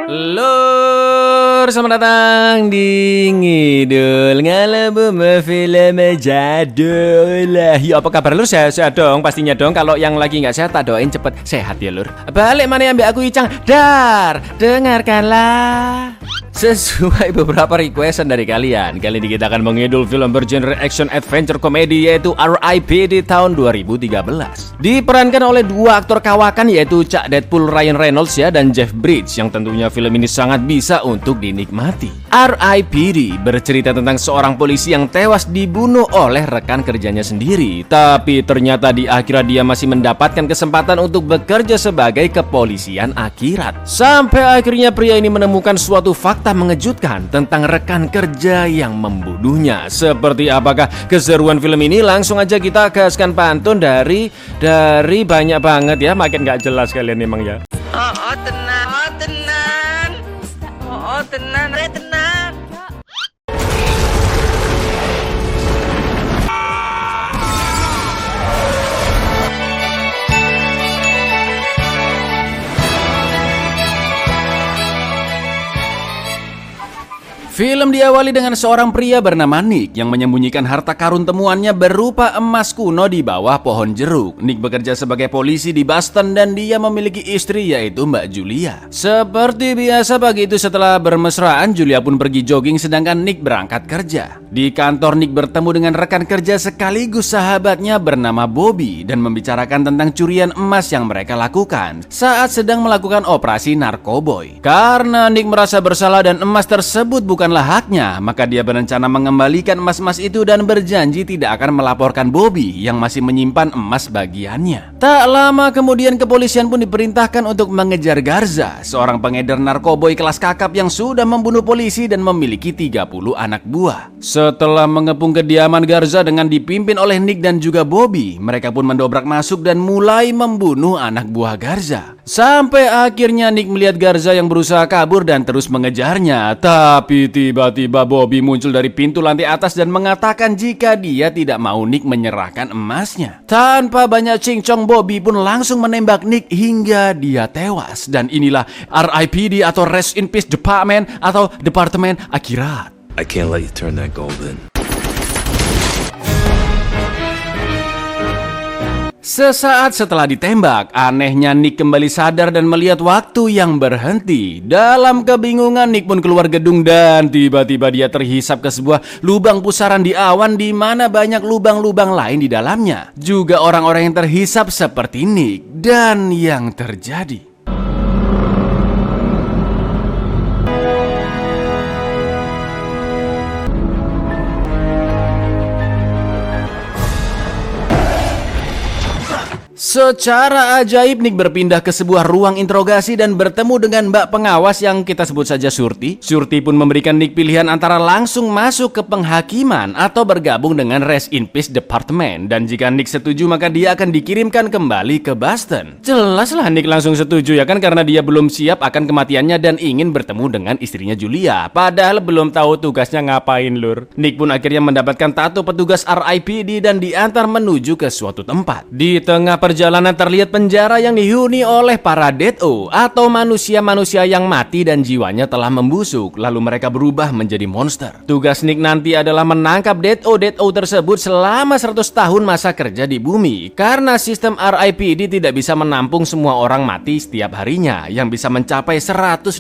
Lur, selamat datang di Ngidul Ngalabum Film Jadul. Ya apa kabar lur? Sehat dong, pastinya dong. Kalau yang lagi nggak sehat, tak doain cepet sehat ya lur. Balik mana yang aku Icang? Dar, dengarkanlah. Sesuai beberapa requestan dari kalian, kali ini kita akan mengidul film bergenre action adventure komedi yaitu R.I.P. di tahun 2013. Diperankan oleh dua aktor kawakan yaitu Cak Deadpool Ryan Reynolds ya dan Jeff Bridges yang tentunya film ini sangat bisa untuk dinikmati. R.I.P.D. bercerita tentang seorang polisi yang tewas dibunuh oleh rekan kerjanya sendiri, tapi ternyata di akhirat dia masih mendapatkan kesempatan untuk bekerja sebagai kepolisian akhirat. Sampai akhirnya pria ini menemukan suatu fakta mengejutkan tentang rekan kerja yang membunuhnya. Seperti apakah keseruan film ini? Langsung aja kita gaskan pantun dari banyak banget ya, makin gak jelas kalian emang ya. Tenang. Film diawali dengan seorang pria bernama Nick yang menyembunyikan harta karun temuannya berupa emas kuno di bawah pohon jeruk. Nick bekerja sebagai polisi di Boston dan dia memiliki istri yaitu Mbak Julia. Seperti biasa pagi itu setelah bermesraan, Julia pun pergi jogging sedangkan Nick berangkat kerja. Di kantor Nick bertemu dengan rekan kerja sekaligus sahabatnya bernama Bobby dan membicarakan tentang curian emas yang mereka lakukan saat sedang melakukan operasi narkoboy. Karena Nick merasa bersalah dan emas tersebut bukanlah haknya, maka dia berencana mengembalikan emas-emas itu dan berjanji tidak akan melaporkan Bobby yang masih menyimpan emas bagiannya. Tak lama kemudian kepolisian pun diperintahkan untuk mengejar Garza, seorang pengedar narkoboy kelas kakap yang sudah membunuh polisi dan memiliki 30 anak buah. Setelah mengepung kediaman Garza dengan dipimpin oleh Nick dan juga Bobby, mereka pun mendobrak masuk dan mulai membunuh anak buah Garza. Sampai akhirnya Nick melihat Garza yang berusaha kabur dan terus mengejarnya, tapi tiba-tiba Bobby muncul dari pintu lantai atas dan mengatakan jika dia tidak mau Nick menyerahkan emasnya. Tanpa banyak cincong, Bobby pun langsung menembak Nick hingga dia tewas. Dan inilah R.I.P.D. atau Rest in Peace Department atau Departemen Akhirat. I can't let you turn that golden. Sesaat setelah ditembak, anehnya Nick kembali sadar dan melihat waktu yang berhenti. Dalam kebingungan, Nick pun keluar gedung dan tiba-tiba dia terhisap ke sebuah lubang pusaran di awan di mana banyak lubang-lubang lain di dalamnya. Juga orang-orang yang terhisap seperti Nick. Dan yang terjadi, secara ajaib Nick berpindah ke sebuah ruang interogasi dan bertemu dengan mbak pengawas yang kita sebut saja Surti. Surti pun memberikan Nick pilihan antara langsung masuk ke penghakiman atau bergabung dengan Rest in Peace Department. Dan jika Nick setuju maka dia akan dikirimkan kembali ke Boston. Jelaslah Nick langsung setuju ya kan, karena dia belum siap akan kematiannya dan ingin bertemu dengan istrinya Julia. Padahal belum tahu tugasnya ngapain lur. Nick pun akhirnya mendapatkan tato petugas R.I.P.D. dan diantar menuju ke suatu tempat. Di tengah perjalanan terlihat penjara yang dihuni oleh para Dead-O atau manusia-manusia yang mati dan jiwanya telah membusuk, lalu mereka berubah menjadi monster. Tugas Nick nanti adalah menangkap Dead-O tersebut selama 100 tahun masa kerja di bumi. Karena sistem R.I.P.D. tidak bisa menampung semua orang mati setiap harinya yang bisa mencapai 150.000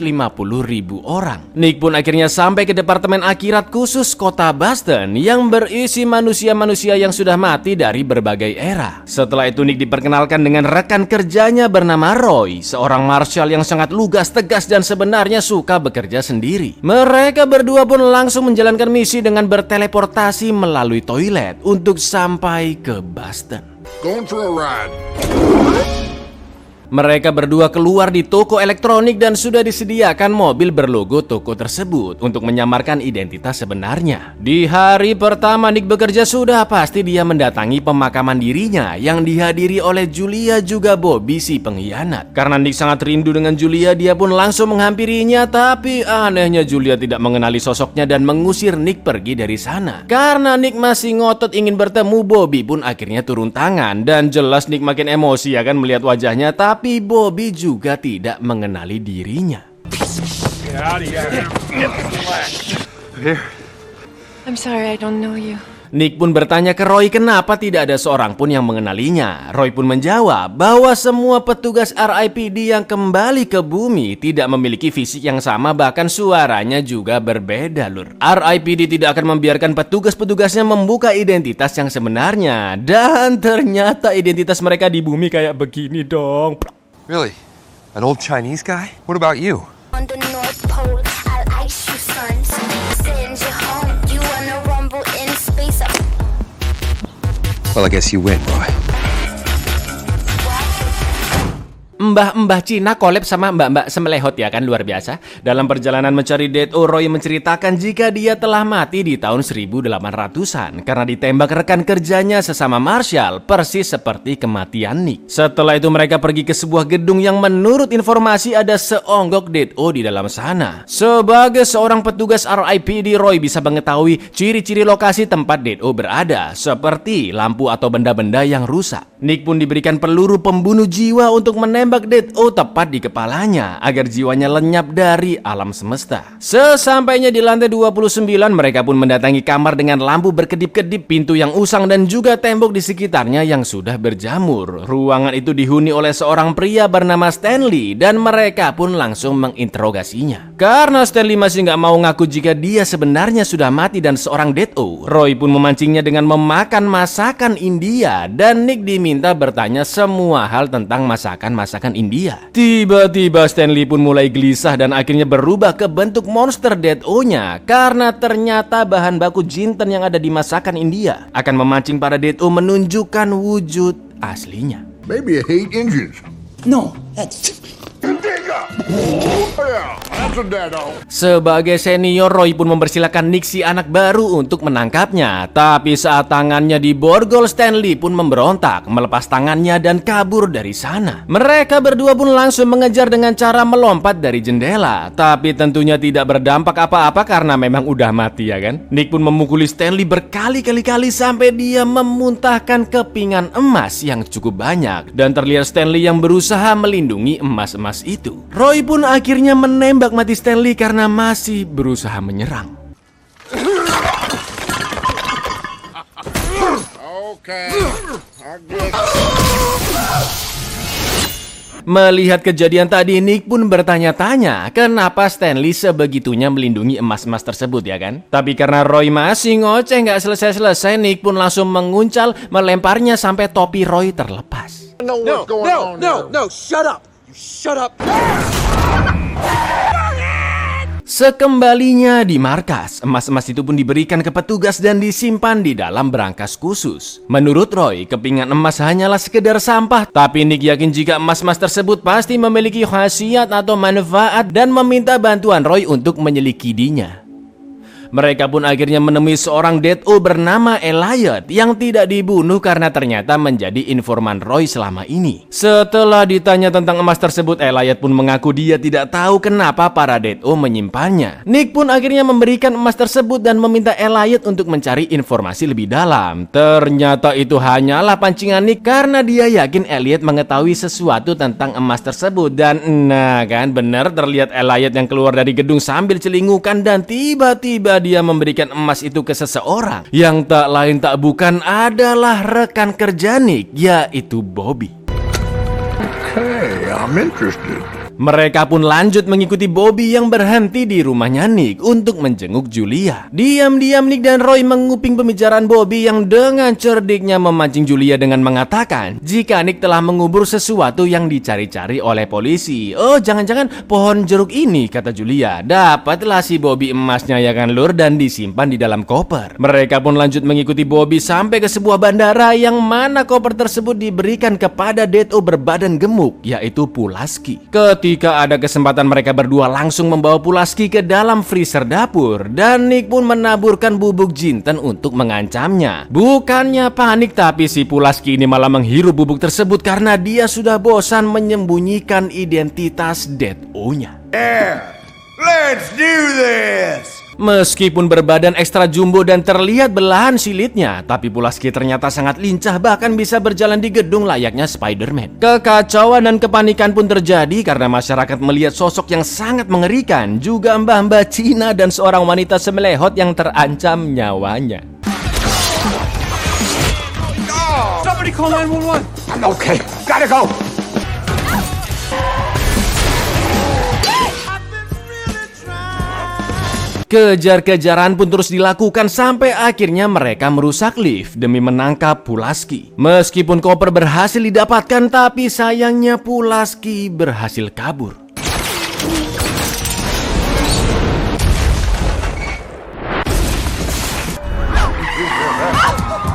orang. Nick pun akhirnya sampai ke Departemen Akhirat khusus kota Boston yang berisi manusia-manusia yang sudah mati dari berbagai era. Setelah itu Nick diperkenalkan dengan rekan kerjanya bernama Roy, seorang marshal yang sangat lugas, tegas dan sebenarnya suka bekerja sendiri. Mereka berdua pun langsung menjalankan misi dengan berteleportasi melalui toilet untuk sampai ke Boston. Going for a ride. Mereka berdua keluar di toko elektronik dan sudah disediakan mobil berlogo toko tersebut untuk menyamarkan identitas sebenarnya. Di hari pertama Nick bekerja sudah pasti dia mendatangi pemakaman dirinya yang dihadiri oleh Julia juga Bobby si pengkhianat. Karena Nick sangat rindu dengan Julia, dia pun langsung menghampirinya, tapi anehnya Julia tidak mengenali sosoknya dan mengusir Nick pergi dari sana. Karena Nick masih ngotot ingin bertemu, Bobby pun akhirnya turun tangan dan jelas Nick makin emosi ya kan melihat wajahnya, tapi Bobby juga tidak mengenali dirinya. I'm sorry, I don't know you. Nick pun bertanya ke Roy kenapa tidak ada seorang pun yang mengenalinya. Roy pun menjawab bahwa semua petugas RIPD yang kembali ke bumi tidak memiliki fisik yang sama, bahkan suaranya juga berbeda, lur. RIPD tidak akan membiarkan petugas-petugasnya membuka identitas yang sebenarnya. Dan ternyata identitas mereka di bumi kayak begini dong. Really? An old Chinese guy? What about you? On the North Pole, I'll ice you, son. Send you home. You wanna rumble in space? Well, I guess you win, Roy. Mbah-mbah Cina collab sama mbak-mbak semelehot ya kan, luar biasa. Dalam perjalanan mencari Dead-O, Roy menceritakan jika dia telah mati di tahun 1800-an karena ditembak rekan kerjanya sesama Marshall, persis seperti kematian Nick. Setelah itu mereka pergi ke sebuah gedung yang menurut informasi ada seonggok Dead-O di dalam sana. Sebagai seorang petugas RIPD, Roy bisa mengetahui ciri-ciri lokasi tempat Dead-O berada, seperti lampu atau benda-benda yang rusak. Nick pun diberikan peluru pembunuh jiwa untuk menembak Dead-O tepat di kepalanya agar jiwanya lenyap dari alam semesta. Sesampainya di lantai 29, mereka pun mendatangi kamar dengan lampu berkedip-kedip, pintu yang usang dan juga tembok di sekitarnya yang sudah berjamur. Ruangan itu dihuni oleh seorang pria bernama Stanley dan mereka pun langsung menginterogasinya. Karena Stanley masih nggak mau ngaku jika dia sebenarnya sudah mati dan seorang Dead-O, Roy pun memancingnya dengan memakan masakan India dan Nick diminta bertanya semua hal tentang masakan India. Tiba-tiba Stanley pun mulai gelisah dan akhirnya berubah ke bentuk monster Dead-O-nya karena ternyata bahan baku jinten yang ada di masakan India akan memancing para Dead-O menunjukkan wujud aslinya. Maybe I hate Indians. No, that's... Sebagai senior, Roy pun mempersilahkan Nick si anak baru untuk menangkapnya. Tapi saat tangannya diborgol, Stanley pun memberontak, melepas tangannya dan kabur dari sana. Mereka berdua pun langsung mengejar dengan cara melompat dari jendela. Tapi tentunya tidak berdampak apa-apa karena memang udah mati ya kan. Nick pun memukuli Stanley berkali-kali sampai dia memuntahkan kepingan emas yang cukup banyak. Dan terlihat Stanley yang berusaha melindungi emas-emas itu. Roy pun akhirnya menembak mati Stanley karena masih berusaha menyerang. Melihat kejadian tadi, Nick pun bertanya-tanya kenapa Stanley sebegitunya melindungi emas-emas tersebut ya kan. Tapi karena Roy masih ngoceh nggak selesai-selesai, Nick pun langsung menguncal melemparnya sampai topi Roy terlepas. No, shut up. Shut up. Sekembalinya di markas, emas-emas itu pun diberikan ke petugas dan disimpan di dalam berangkas khusus. Menurut Roy, kepingan emas hanyalah sekedar sampah, tapi Nick yakin jika emas-emas tersebut pasti memiliki khasiat atau manfaat dan meminta bantuan Roy untuk menyelidikinya. Mereka pun akhirnya menemui seorang Dead-O bernama Elliot yang tidak dibunuh karena ternyata menjadi informan Roy selama ini. Setelah ditanya tentang emas tersebut, Elliot pun mengaku dia tidak tahu kenapa para Dead-O menyimpannya. Nick pun akhirnya memberikan emas tersebut dan meminta Elliot untuk mencari informasi lebih dalam. Ternyata itu hanyalah pancingan Nick karena dia yakin Elliot mengetahui sesuatu tentang emas tersebut. Dan nah kan benar, terlihat Elliot yang keluar dari gedung sambil celingukan dan tiba-tiba dia memberikan emas itu ke seseorang yang tak lain tak bukan adalah rekan kerja Nick, yaitu Bobby. Okay, I'm interested. Mereka pun lanjut mengikuti Bobby yang berhenti di rumahnya Nick untuk menjenguk Julia. Diam-diam Nick dan Roy menguping pembicaraan Bobby yang dengan cerdiknya memancing Julia dengan mengatakan jika Nick telah mengubur sesuatu yang dicari-cari oleh polisi. Oh, jangan-jangan pohon jeruk ini, kata Julia. Dapatlah si Bobby emasnya ya kan lur, dan disimpan di dalam koper. Mereka pun lanjut mengikuti Bobby sampai ke sebuah bandara yang mana koper tersebut diberikan kepada Dead-O berbadan gemuk, yaitu Pulaski. Ketika ada kesempatan, mereka berdua langsung membawa Pulaski ke dalam freezer dapur dan Nick pun menaburkan bubuk jinten untuk mengancamnya. Bukannya panik, tapi si Pulaski ini malah menghirup bubuk tersebut karena dia sudah bosan menyembunyikan identitas Dead-O-nya. Yeah, let's do this. Meskipun berbadan ekstra jumbo dan terlihat belahan silitnya, tapi Pulaski ternyata sangat lincah, bahkan bisa berjalan di gedung layaknya Spider-Man. Kekacauan dan kepanikan pun terjadi karena masyarakat melihat sosok yang sangat mengerikan, juga mbah-mbah Cina dan seorang wanita semelehot yang terancam nyawanya. Somebody call 911. I'm okay. Gotta go. Kejar-kejaran pun terus dilakukan sampai akhirnya mereka merusak lift demi menangkap Pulaski. Meskipun koper berhasil didapatkan, tapi sayangnya Pulaski berhasil kabur.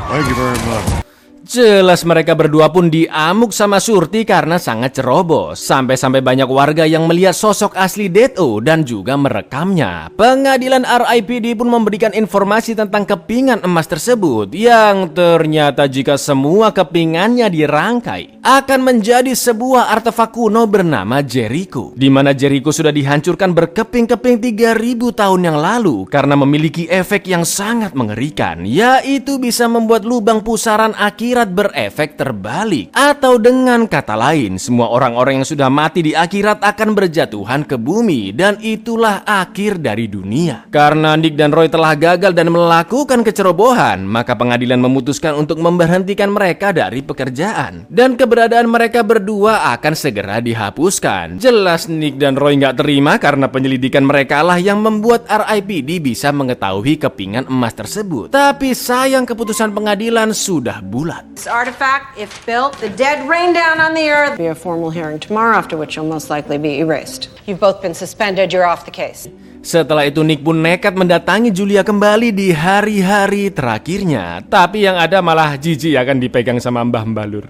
Thank you very much. Jelas mereka berdua pun diamuk sama Surti karena sangat ceroboh. Sampai-sampai banyak warga yang melihat sosok asli Dead-O dan juga merekamnya. Pengadilan RIPD pun memberikan informasi tentang kepingan emas tersebut, yang ternyata jika semua kepingannya dirangkai akan menjadi sebuah artefak kuno bernama Jericho, di mana Jericho sudah dihancurkan berkeping-keping 3000 tahun yang lalu karena memiliki efek yang sangat mengerikan, yaitu bisa membuat lubang pusaran akhirat berefek terbalik. Atau dengan kata lain, semua orang-orang yang sudah mati di akhirat akan berjatuhan ke bumi, dan itulah akhir dari dunia. Karena Nick dan Roy telah gagal dan melakukan kecerobohan, maka pengadilan memutuskan untuk memberhentikan mereka dari pekerjaan, dan keberadaan mereka berdua akan segera dihapuskan. Jelas Nick dan Roy nggak terima karena penyelidikan mereka lah yang membuat RIPD bisa mengetahui kepingan emas tersebut. Tapi sayang keputusan pengadilan sudah bulat. This artifact, if built, the dead rain down on the earth. Be a formal hearing tomorrow, after which you'll most likely be erased. You've both been suspended. You're off the case. Setelah itu Nick pun nekat mendatangi Julia kembali di hari-hari terakhirnya. Tapi yang ada malah Gigi akan dipegang sama Mbah Mbalur.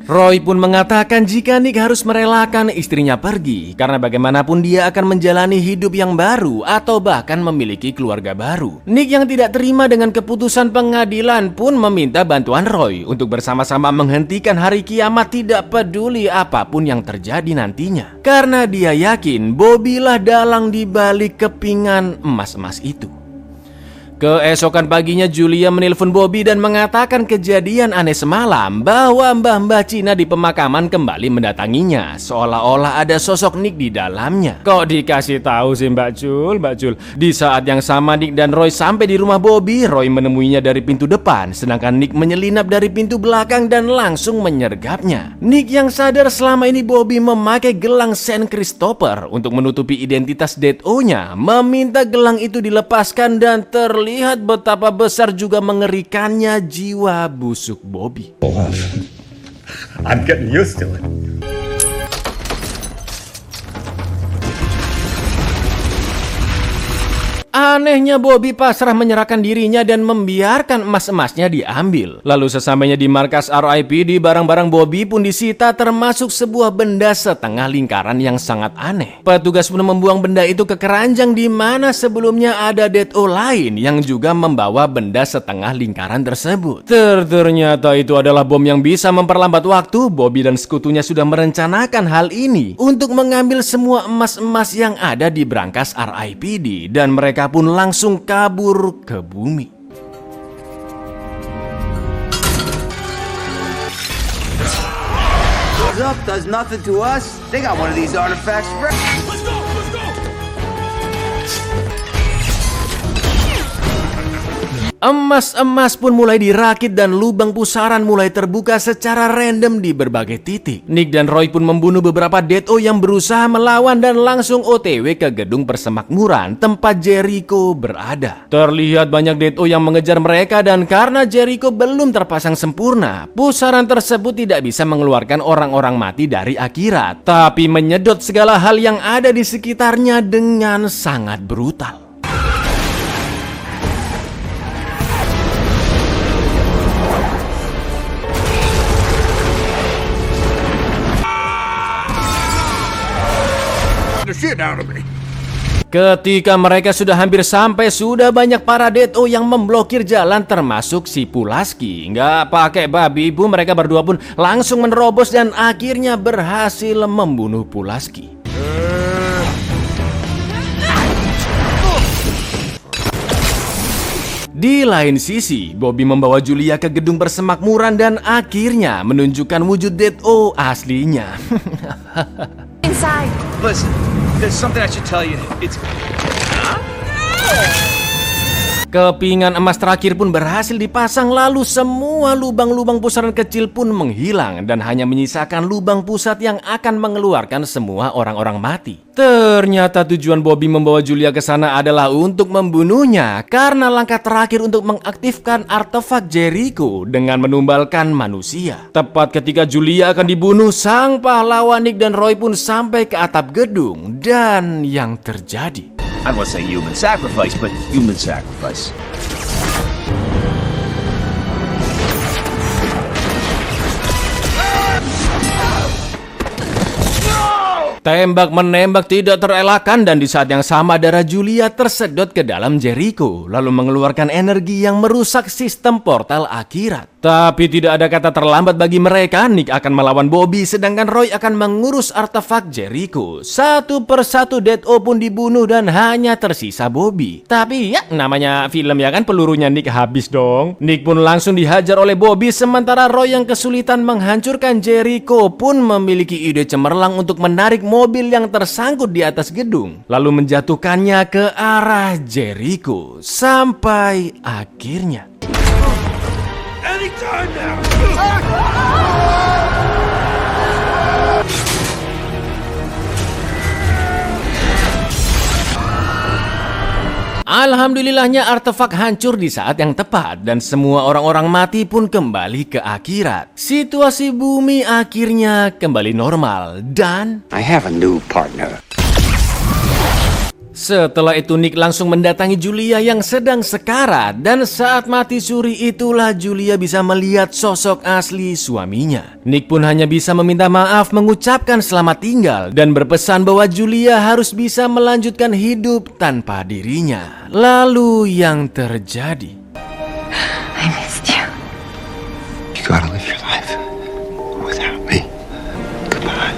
Roy pun mengatakan jika Nick harus merelakan istrinya pergi, karena bagaimanapun dia akan menjalani hidup yang baru atau bahkan memiliki keluarga baru. Nick yang tidak terima dengan keputusan pengadilan pun meminta bantuan Roy untuk bersama-sama menghentikan hari kiamat, tidak peduli apapun yang terjadi nantinya. Karena dia yakin Bobby lah dalang di balik kepingan emas-emas itu. Keesokan paginya Julia menelpon Bobby dan mengatakan kejadian aneh semalam, bahwa mbah-mbah Cina di pemakaman kembali mendatanginya, seolah-olah ada sosok Nick di dalamnya. Kok dikasih tahu sih Mbak Jul? Di saat yang sama Nick dan Roy sampai di rumah Bobby. Roy menemuinya dari pintu depan, sedangkan Nick menyelinap dari pintu belakang dan langsung menyergapnya. Nick yang sadar selama ini Bobby memakai gelang Saint Christopher untuk menutupi identitas Dead-O-nya, meminta gelang itu dilepaskan, dan terlihat betapa besar juga mengerikannya jiwa busuk Bobby. I'm getting used to it. Anehnya Bobby pasrah menyerahkan dirinya dan membiarkan emas-emasnya diambil. Lalu sesampainya di markas RIPD, barang-barang Bobby pun disita, termasuk sebuah benda setengah lingkaran yang sangat aneh. Petugas pun membuang benda itu ke keranjang di mana sebelumnya ada Dead-O lain yang juga membawa benda setengah lingkaran tersebut. Ternyata itu adalah bom yang bisa memperlambat waktu. Bobby dan sekutunya sudah merencanakan hal ini untuk mengambil semua emas-emas yang ada di brankas RIPD, dan mereka pun langsung kabur ke bumi. Does nothing to us. They got one of these artifacts. Let's go. Emas-emas pun mulai dirakit dan lubang pusaran mulai terbuka secara random di berbagai titik. Nick dan Roy pun membunuh beberapa Dead-O yang berusaha melawan dan langsung OTW ke gedung persemakmuran tempat Jericho berada. Terlihat banyak Dead-O yang mengejar mereka, dan karena Jericho belum terpasang sempurna, pusaran tersebut tidak bisa mengeluarkan orang-orang mati dari akhirat, tapi menyedot segala hal yang ada di sekitarnya dengan sangat brutal. Ketika mereka sudah hampir sampai, sudah banyak para Dead-O yang memblokir jalan, termasuk si Pulaski. Nggak pakai babi ibu, mereka berdua pun langsung menerobos dan akhirnya berhasil membunuh Pulaski. Di lain sisi, Bobby membawa Julia ke gedung persemakmuran dan akhirnya menunjukkan wujud Dead-O aslinya. Inside. Listen, there's something I should tell you. It's... Kepingan emas terakhir pun berhasil dipasang, lalu semua lubang-lubang pusaran kecil pun menghilang dan hanya menyisakan lubang pusat yang akan mengeluarkan semua orang-orang mati. Ternyata tujuan Bobby membawa Julia ke sana adalah untuk membunuhnya karena langkah terakhir untuk mengaktifkan artefak Jericho dengan menumbalkan manusia. Tepat ketika Julia akan dibunuh, sang pahlawan Nick dan Roy pun sampai ke atap gedung dan yang terjadi. I don't want to say human sacrifice, but human sacrifice. Tembak-menembak tidak terelakkan dan di saat yang sama darah Julia tersedot ke dalam Jericho lalu mengeluarkan energi yang merusak sistem portal akhirat. Tapi tidak ada kata terlambat bagi mereka. Nick akan melawan Bobby sedangkan Roy akan mengurus artefak Jericho. Satu persatu Dead-O pun dibunuh dan hanya tersisa Bobby. Tapi ya namanya film ya kan, pelurunya Nick habis dong. Nick pun langsung dihajar oleh Bobby sementara Roy yang kesulitan menghancurkan Jericho pun memiliki ide cemerlang untuk menarik mobil yang tersangkut di atas gedung lalu menjatuhkannya ke arah Jericho sampai akhirnya alhamdulillahnya artefak hancur di saat yang tepat dan semua orang-orang mati pun kembali ke akhirat. Situasi bumi akhirnya kembali normal dan I have a new partner. setelah itu Nick langsung mendatangi Julia yang sedang sekarat dan saat mati suri itulah Julia bisa melihat sosok asli suaminya. Nick pun hanya bisa meminta maaf, mengucapkan selamat tinggal dan berpesan bahwa Julia harus bisa melanjutkan hidup tanpa dirinya. Lalu yang terjadi, I missed you. You gotta live your life without me. Goodbye.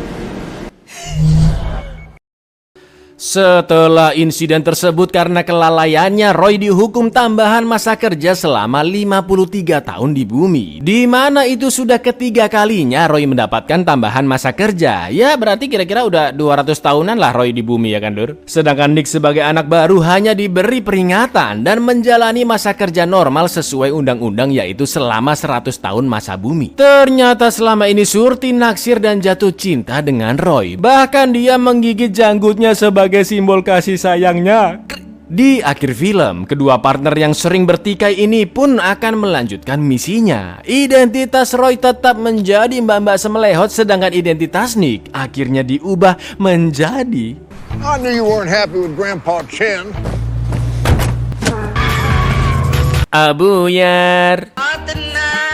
setelah insiden tersebut karena kelalaiannya, Roy dihukum tambahan masa kerja selama 53 tahun di bumi. Di mana itu sudah ketiga kalinya Roy mendapatkan tambahan masa kerja. Ya berarti kira-kira udah 200 tahunan lah Roy di bumi ya kan Lur. Sedangkan Nick sebagai anak baru hanya diberi peringatan dan menjalani masa kerja normal sesuai undang-undang yaitu selama 100 tahun masa bumi. Ternyata selama ini Surti naksir dan jatuh cinta dengan Roy. Bahkan dia menggigit janggutnya sebagai simbol kasih sayangnya. Di akhir film, kedua partner yang sering bertikai ini pun akan melanjutkan misinya. Identitas Roy tetap menjadi mbak-mbak semelehot, sedangkan identitas Nick akhirnya diubah menjadi I knew you weren't happy with Grandpa Chen. Abuyar. Not the night.